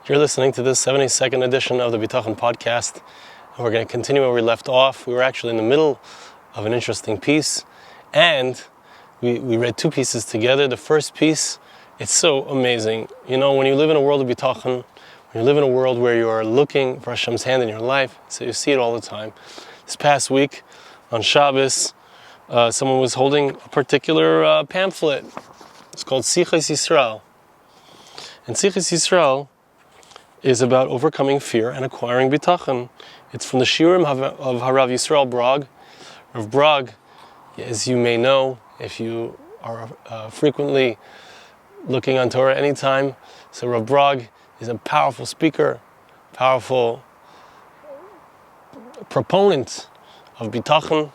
You're listening to this 72nd edition of the Bitachon podcast, and we're going to continue where we left off. We were actually in the middle of an interesting piece, and we read two pieces together. The first piece, it's so amazing. You know, when you live in a world of Bitachon, when you live in a world where you are looking for Hashem's hand in your life, so you see it all the time. This past week, on Shabbos, someone was holding a particular pamphlet. It's called Sichos Yisrael. And Sichos Yisrael is about overcoming fear and acquiring bitachon. It's from the Shiurim of Harav Yisrael Brog. Rav Brog, as you may know, if you are frequently looking on Torah anytime, so Rav Brog is a powerful speaker, powerful proponent of bitachon,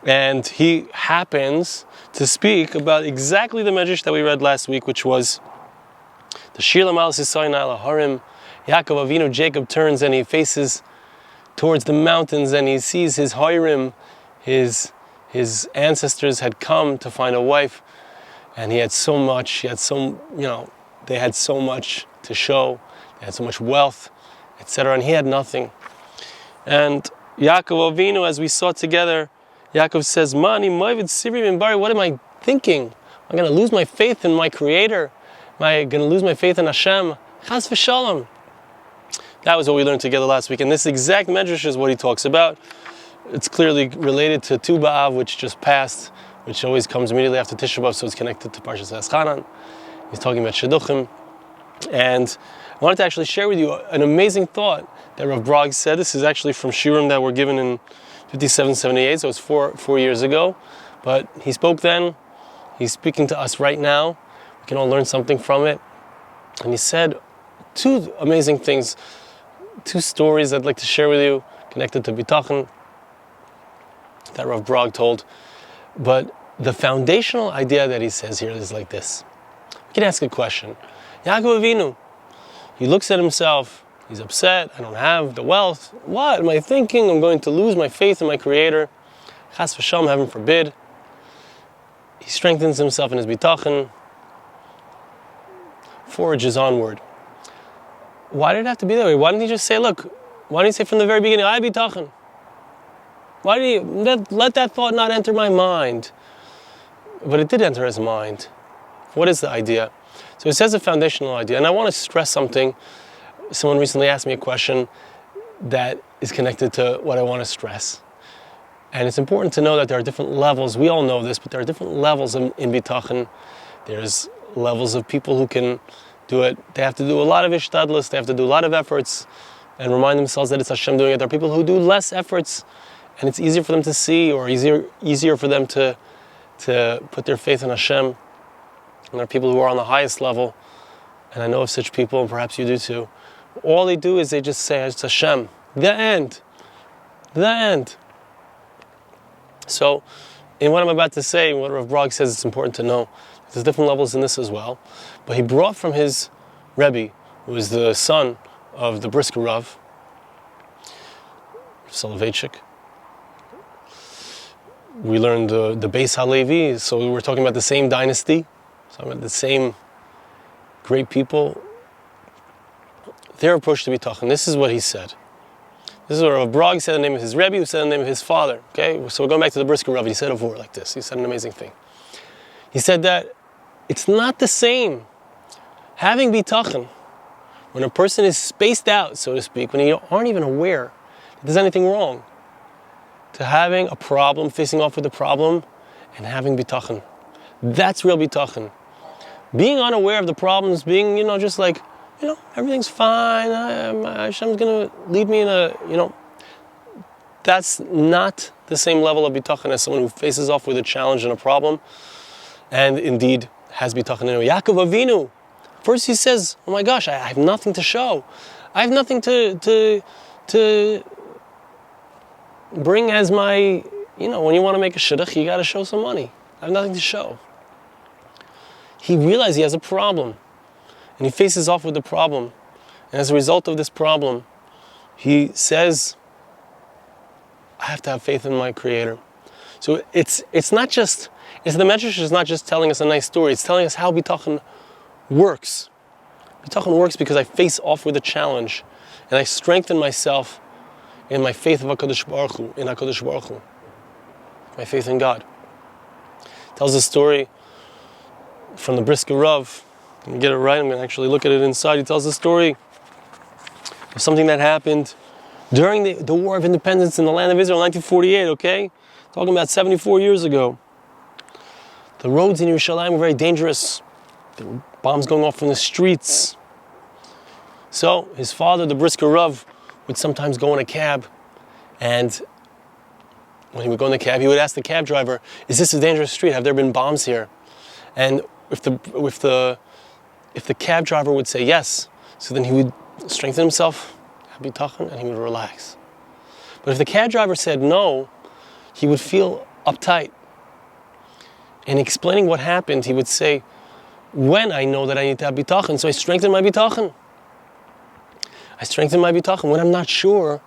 and he happens to speak about exactly the medrash that we read last week, which was the Shir L'Malas Yisayna Al Harim. Yaakov Avinu, Jacob turns and he faces towards the mountains and he sees his Hirim, his ancestors had come to find a wife, and they had so much to show, they had so much wealth, etc., and he had nothing. And Yaakov Avinu, as we saw together, Yaakov says, Mani Moavid Sivri Min Bari, what am I thinking? Am I going to lose my faith in my Creator? Am I going to lose my faith in Hashem? Chas v'shalom. That was what we learned together last week, and this exact medrash is what he talks about. It's clearly related to Tu B'Av, which just passed, which always comes immediately after Tisha B'Av, so it's connected to Parshas Eschanan. He's talking about Shidduchim, and I wanted to actually share with you an amazing thought that Rav Brog said. This is actually from Shiurim that were given in 57-78, so it's four years ago, but he spoke then. He's speaking to us right now. We can all learn something from it. And he said two amazing things, two stories I'd like to share with you connected to Bitachon that Rav Brog told. But the foundational idea that he says here is like this. You can ask a question. Yaakov Avinu, he looks at himself, he's upset, I don't have the wealth. What am I thinking? I'm going to lose my faith in my Creator. Chas v'shalom, heaven forbid. He strengthens himself in his Bitachon, forages onward. Why did it have to be that way? Why didn't he just say, look, why didn't he say from the very beginning, I bitachon? Why did he let that thought not enter my mind? But it did enter his mind. What is the idea? So it says a foundational idea, and I want to stress something. Someone recently asked me a question that is connected to what I want to stress. And it's important to know that there are different levels. We all know this, but there are different levels in bitachon. There's levels of people who can do it. They have to do a lot of ishtadlus, they have to do a lot of efforts and remind themselves that it's Hashem doing it. There are people who do less efforts and it's easier for them to see, or easier for them to put their faith in Hashem. And there are people who are on the highest level, and I know of such people, and perhaps you do too. All they do is they just say, it's Hashem. The end. So, in what I'm about to say, what Rav Brog says, it's important to know. There's different levels in this as well. But he brought from his Rebbe, who was the son of the Brisker Rav, Soloveitchik. We learned the Beis HaLevi, so we were talking about the same dynasty, talking about the same great people. Their approach to Bitachon, this is what he said. This is what Rav Brog said the name of his Rebbe, who said the name of his father. Okay, so we're going back to the Brisker Rav. He said a word like this. He said an amazing thing. He said that it's not the same having bitachon when a person is spaced out, so to speak, when you aren't even aware that there's anything wrong, to having a problem, facing off with the problem, and having bitachon. That's real bitachon. Being unaware of the problems, being, just like, everything's fine, Hashem's going to lead me in that's not the same level of bitachon as someone who faces off with a challenge and a problem, and indeed has bitachon in him. Yaakov Avinu, first he says, oh my gosh, I have nothing to show. I have nothing to bring as my, when you want to make a shidduch, you got to show some money. I have nothing to show. He realized he has a problem, and he faces off with the problem. And as a result of this problem, he says, I have to have faith in my Creator. So it's not just, the Medrash is not just telling us a nice story, it's telling us how bitachon works. Bitachon works because I face off with a challenge, and I strengthen myself in my faith of HaKadosh Baruch Hu, in HaKadosh Baruch Hu, my faith in God. It tells a story from the Brisker Rav. I'm going to get it right, I'm going to actually look at it inside. He tells a story of something that happened during the War of Independence in the land of Israel in 1948, okay? Talking about 74 years ago. The roads in Yerushalayim were very dangerous. There were bombs going off from the streets. So his father, the Brisker Rav, would sometimes go in a cab, and when he would go in the cab, he would ask the cab driver, "Is this a dangerous street? Have there been bombs here?" And if the cab driver would say yes, so then he would strengthen himself, have bitachon, and he would relax. But if the cab driver said no, he would feel uptight. In explaining what happened, he would say, "When I know that I need to have bitachon, so I strengthen my bitachon. I strengthen my bitachon. When I'm not sure,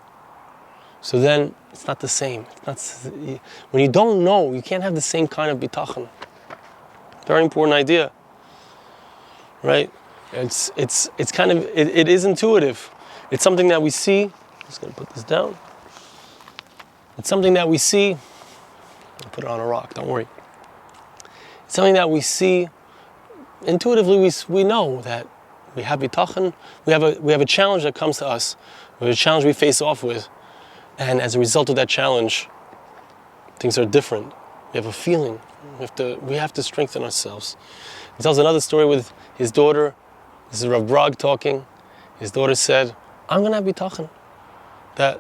so then it's not the same. When you don't know, you can't have the same kind of bitachon." Very important idea, right? It is intuitive. It's something that we see. I'm just going to put this down. It's something that we see. I'll put it on a rock. Don't worry. It's something that we see intuitively. We know that we have bitachon. We have a challenge that comes to us. We have a challenge we face off with, and as a result of that challenge, things are different. We have a feeling. We have to strengthen ourselves. He tells another story with his daughter. This is Rav Brog talking. His daughter said, "I'm going to have bitachon that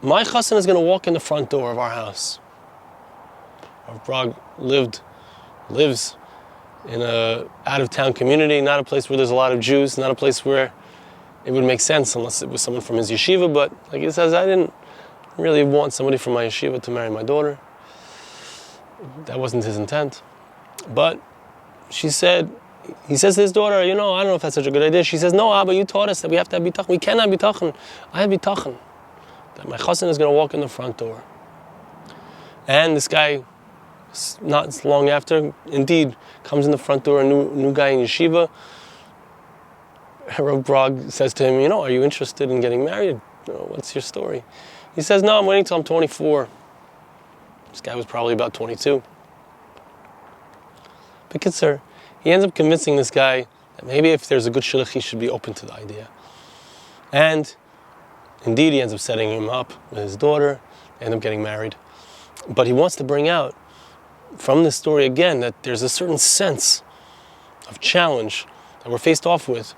my chassan is going to walk in the front door of our house." Rav Brog lives in a out-of-town community, not a place where there's a lot of Jews, not a place where it would make sense unless it was someone from his yeshiva. But like he says, I didn't really want somebody from my yeshiva to marry my daughter. That wasn't his intent. But he says to his daughter, I don't know if that's such a good idea. She says, "No, Abba, you taught us that we have to have bitachon. We cannot have bitachon. I have bitachon that my chassan is going to walk in the front door." And this guy, not long after, indeed, comes in the front door, a new guy in yeshiva. Rav Brog says to him, "Are you interested in getting married? What's your story?" He says, "No, I'm waiting till I'm 24. This guy was probably about 22. Because he ends up convincing this guy that maybe if there's a good shidduch, he should be open to the idea. And indeed, he ends up setting him up with his daughter. They end up getting married. But he wants to bring out from this story again that there's a certain sense of challenge that we're faced off with,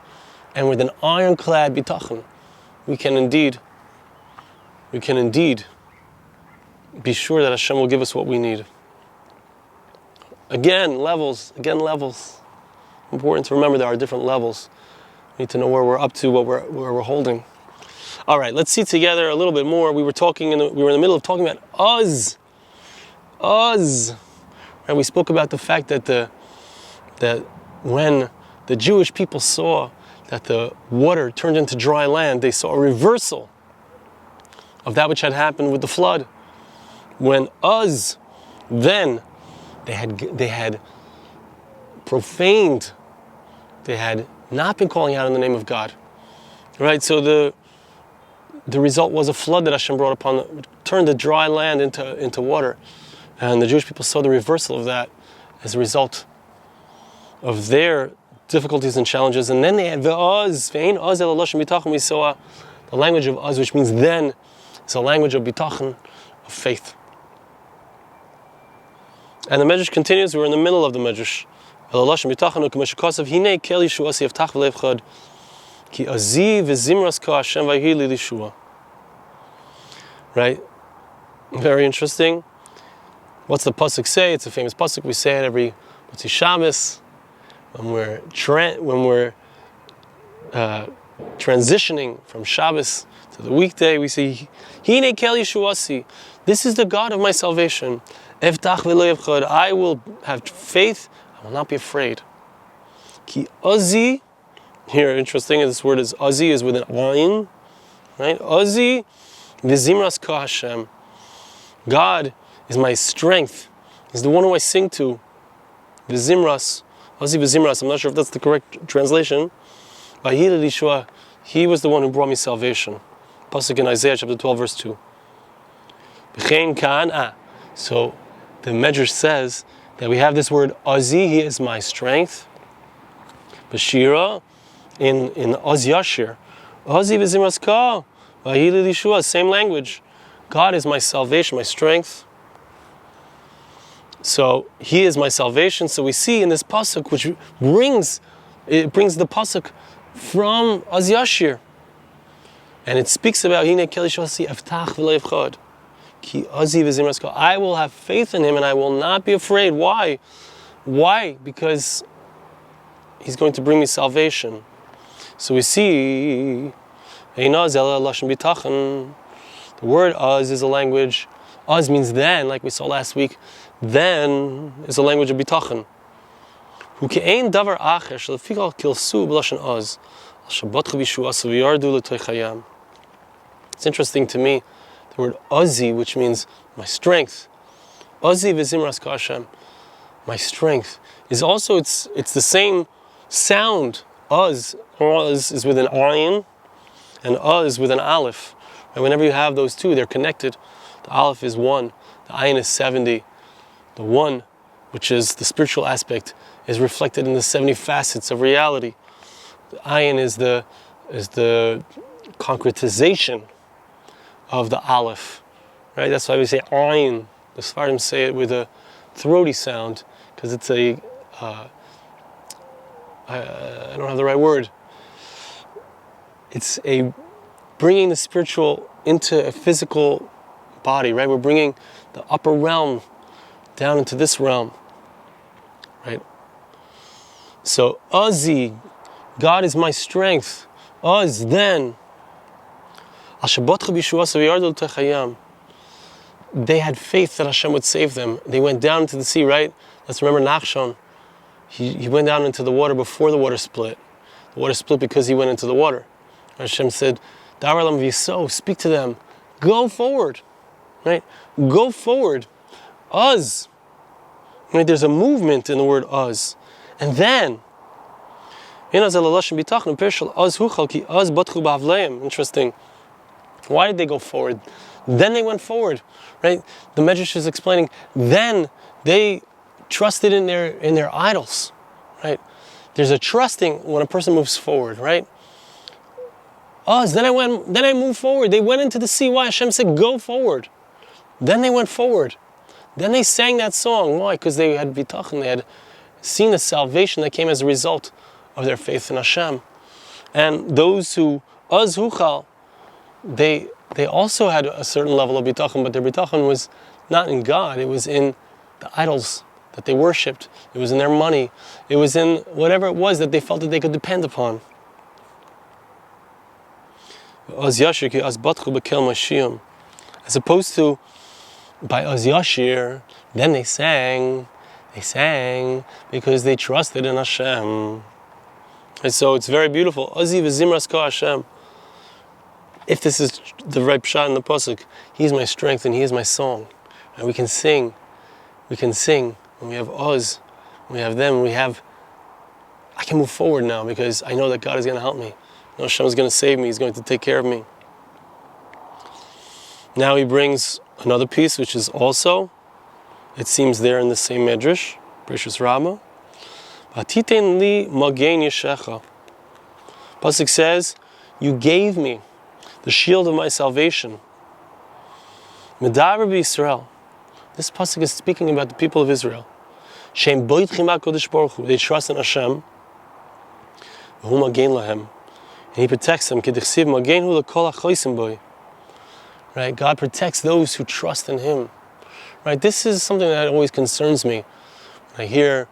and with an ironclad bitachon, we can indeed be sure that Hashem will give us what we need. Again, levels. Important to remember there are different levels. We need to know where we're up to, where we're holding. All right, let's see together a little bit more. We were in the middle of talking about Uz. And we spoke about the fact that when the Jewish people saw that the water turned into dry land, they saw a reversal of that which had happened with the flood. When then they had profaned, they had not been calling out in the name of God, right? So the result was a flood that Hashem brought upon, turned the dry land into water, and the Jewish people saw the reversal of that as a result of their difficulties and challenges. And then they had ve'oz, ve'ein oz el Eloshim bitachon. We saw the language of oz, which means then, is a language of bitachon, of faith. And the medrash continues. We're in the middle of the medrash. El Eloshim bitachon u'k'moshe kosav hinei kel yeshuasi avtach v'lev chad ki azi v'zimras ka Hashem vayhi li lishua. Right? Very interesting. What's the pasuk say? It's a famous pasuk. We say it every Motzei Shabbos when we're transitioning from Shabbos to the weekday. We say, "Hine kel yeshuasi." This is the God of my salvation. Evtach v'lo yevchad. I will have faith. I will not be afraid. Ki azi. Here, interesting. This word is azi is with an ayin, right? Azi v'zimras ka Hashem. God is my strength. He's the one who I sing to. V'zimras. Azi v'zimras. I'm not sure if that's the correct translation. Vayilel Yeshua, He was the one who brought me salvation. Pasuk in Isaiah chapter 12, verse 2. B'chein ka'an. So the Medrash says that we have this word Azi, He is my strength. B'shira, in Oz Yashir, Azi v'zimras ka, Vayilel Yeshua, same language. God is my salvation, my strength. So He is my salvation. So we see in this pasuk, which brings the pasuk from Az Yashir, and it speaks about Hine Keli Shasi Eftach v'lo Yifchad, Ki Azi v'zimras ka. I will have faith in Him and I will not be afraid. Why? Why? Because He's going to bring me salvation. So we see Bitachon. The word Az is a language. Az means then, like we saw last week. Then is a language of Bitachon. It's interesting to me, the word Azi, which means my strength. Azi v'zimras ka Hashem. My strength is also, it's the same sound. Az is with an ayin, and Az with an aleph. And whenever you have those two, they're connected. The aleph is 1, the ayin is 70. The 1, which is the spiritual aspect, is reflected in the 70 facets of reality. The ayin is the concretization of the aleph, right? That's why we say ayin. The Sfardim say it with a throaty sound, because it's I don't have the right word. It's a bringing the spiritual into a physical body, right? We're bringing the upper realm down into this realm, right? So, Azi, God is my strength. Az, then. They had faith that Hashem would save them. They went down into the sea, right? Let's remember Nachshon. He went down into the water before the water split. The water split because he went into the water. Hashem said, Da'ar lam v'yiso, speak to them. Go forward, right? Go forward. Az. Right? There's a movement in the word Az. And then, interesting. Why did they go forward? Then they went forward, right? The Medrash is explaining, then they trusted in their idols, right? There's a trusting when a person moves forward, right? Then I moved forward. They went into the sea. Why? Hashem said, go forward. Then they went forward. Then they sang that song. Why? Because they had Bitachon. They had seen the salvation that came as a result of their faith in Hashem. And those who, Az Huchal, they also had a certain level of Bitachon, but their Bitachon was not in God. It was in the idols that they worshipped. It was in their money. It was in whatever it was that they felt that they could depend upon. As opposed to by Az Yashir, then they sang because they trusted in Hashem. And so it's very beautiful. Azi v'zimras ka Hashem. If this is the right pshat in the pasuk, He is my strength and He is my song. And we can sing. When we have Oz, when we have them, I can move forward now because I know that God is going to help me. I know Hashem is going to save me. He's going to take care of me. Now he brings another piece, which is also, it seems there in the same Medrash, Brisker Rav. Atiten li magen yeshecha. Pasuk says, you gave me the shield of my salvation. Medaber b'Yisrael. This pasuk is speaking about the people of Israel. Shem boitchim HaKadosh Baruch Hu. They trust in Hashem. V'hu magen lahem. And He protects them. K'dichsiv magen hu l'kol ha'chosim boi. Right? God protects those who trust in Him. Right? This is something that always concerns me. When I hear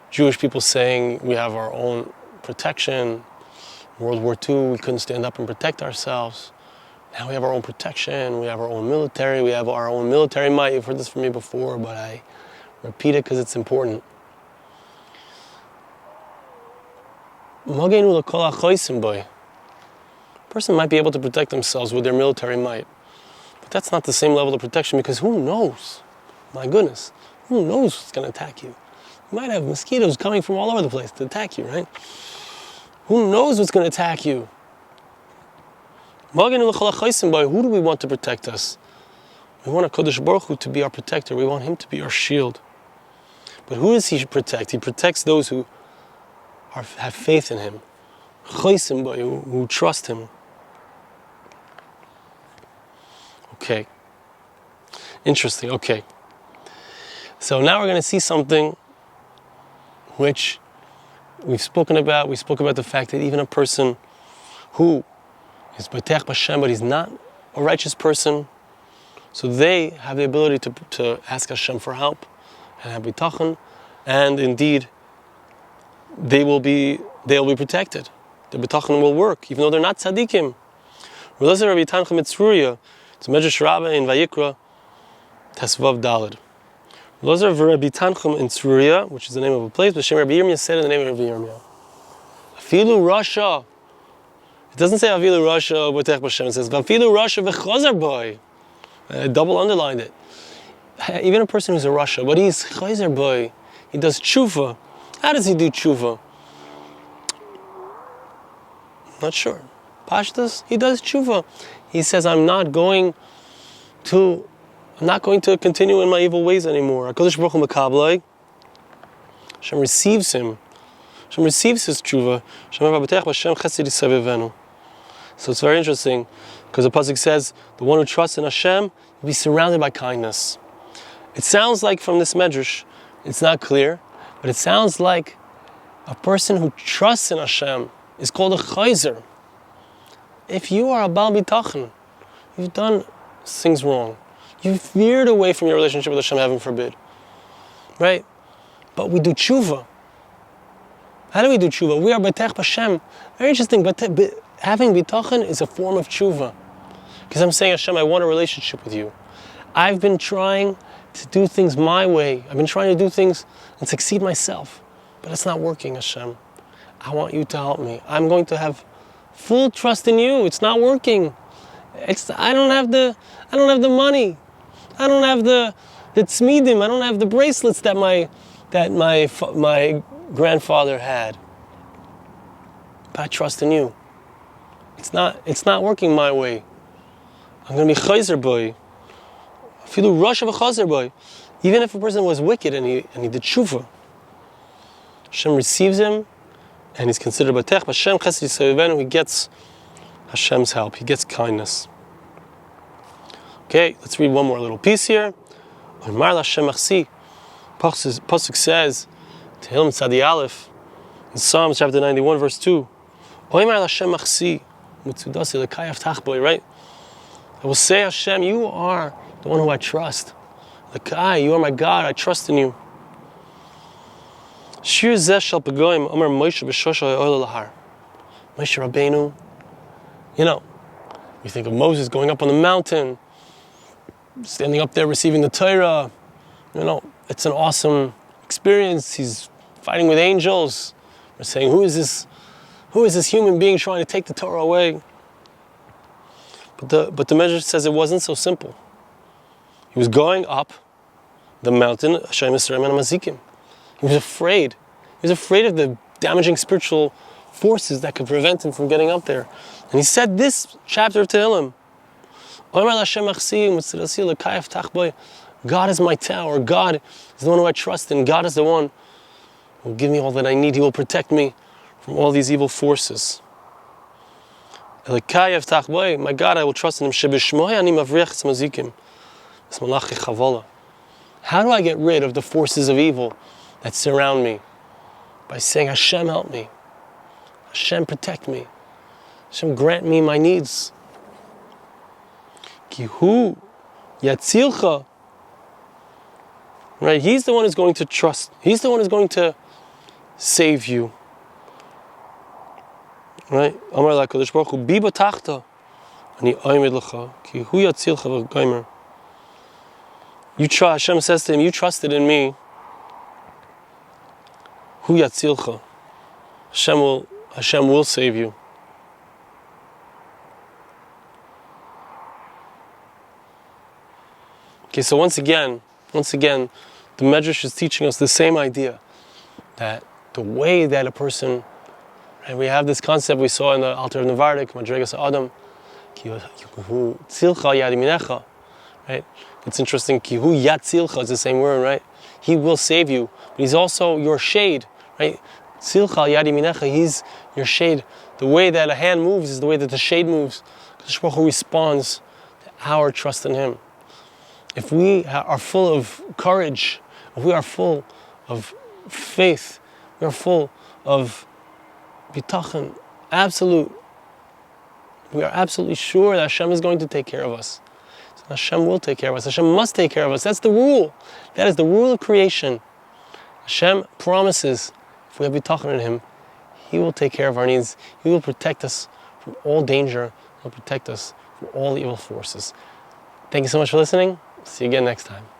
Jewish people saying we have our own protection. In World War II, we couldn't stand up and protect ourselves. Now we have our own protection, we have our own military, we have our own military might. You've heard this from me before, but I repeat it because it's important. A person might be able to protect themselves with their military might, but that's not the same level of protection because who knows? My goodness, who knows what's going to attack you? You might have mosquitoes coming from all over the place to attack you, right? Who knows what's going to attack you? Who do we want to protect us? We want HaKadosh Baruch Hu to be our protector. We want Him to be our shield. But who does He protect? He protects those who have faith in Him, who trust Him. Okay. Interesting. Okay. So now we're going to see something which we've spoken about. We spoke about the fact that even a person who is B'tech B'Shem, but he's not a righteous person, so they have the ability to ask Hashem for help and have Bitachon, and indeed they will be protected. The Bitachon will work, even though they're not tzaddikim. It's a Brisker Rav in Vayikra, Tesvav Daled. Lozer v'Rabbi Tanchum in Tzruya, which is the name of a place, but Shem Rabbi Yirmiyah said in the name of Rabbi Yirmiyah. Afilu Rasha. It doesn't say Afilu Rasha B'tech B'Shem. It says Afilu Rasha v'Chazer Boy. I double underlined it. Even a person who's a Rasha, but he's Chazer Boy. He does tshuva. How does he do tshuva? Not sure. Pashtas, he does tshuva. He says, I'm not going to continue in my evil ways anymore. HaKadosh Baruch Hu mekablei. Hashem receives him. Hashem receives his tshuva. So it's very interesting, because the pasuk says, the one who trusts in Hashem will be surrounded by kindness. It sounds like from this medrash, it's not clear, but it sounds like a person who trusts in Hashem is called a chayzer. If you are a Baal Bitachon, you've done things wrong. You've veered away from your relationship with Hashem, heaven forbid. Right? But we do tshuva. How do we do tshuva? We are B'tech B'Shem. Very interesting, but having Bitachon is a form of tshuva. Because I'm saying, Hashem, I want a relationship with you. I've been trying to do things my way. I've been trying to do things and succeed myself. But it's not working, Hashem. I want you to help me. I'm going to have full trust in you. It's not working. I don't have the money. I don't have the tzmidim. I don't have the bracelets that my grandfather had. But I trust in you. It's not working my way. I'm going to be chayzer boy. I feel the rush of a chayzer boy. Even if a person was wicked and he did tshuva, Hashem receives him, and he's considered B'tech B'Shem Chesed Yisrael. He gets Hashem's help. He gets kindness. Okay, let's read one more little piece here. Pasuk says, Tehillim Tzadi Aleph, in Psalms chapter 91, verse 2, right? I will say, Hashem, you are the one who I trust. You are my God, I trust in you. Moshe Rabbeinu, we think of Moses going up on the mountain, standing up there receiving the Torah. It's an awesome experience. He's fighting with angels. We're saying, who is this human being trying to take the Torah away? But the Medrash says it wasn't so simple. He was going up the mountain, Hashem Yisrael and Mazikim. He was afraid. He was afraid of the damaging spiritual forces that could prevent him from getting up there. And he said this chapter of Tehillim. God is my tower. God is the one who I trust in. God is the one who will give me all that I need. He will protect me from all these evil forces. My God, I will trust in him. How do I get rid of the forces of evil that surround me? By saying, Hashem, help me. Hashem, protect me. Hashem, grant me my needs. Kihu yatzilcha. Right? He's the one who's going to trust. He's the one who's going to save you. Right? Amar LaKadosh Baruch Hu, Bi batachta, ani oimed lecha, Kihu yatzilcha v'gomer. Hashem says to him, you trusted in me. Hu yatzilcha. Hashem will save you. Okay, so once again, the Medrash is teaching us the same idea, that the way that a person And we have this concept we saw in the Alter of Nevardik, Madrigas Adam, right? It's interesting, Kihu Yatzilcha is the same word, right? He will save you, but he's also your shade, right? Tzilcha Yad Yaminecha, he's your shade. The way that a hand moves is the way that the shade moves. Kadosh Baruch Hu responds to our trust in him. If we are full of courage, if we are full of faith, we are full of Bitachon, we are absolutely sure that Hashem is going to take care of us. So Hashem will take care of us. Hashem must take care of us. That's the rule. That is the rule of creation. Hashem promises, if we have Bitachon in him, he will take care of our needs. He will protect us from all danger. He'll protect us from all evil forces. Thank you so much for listening. See you again next time.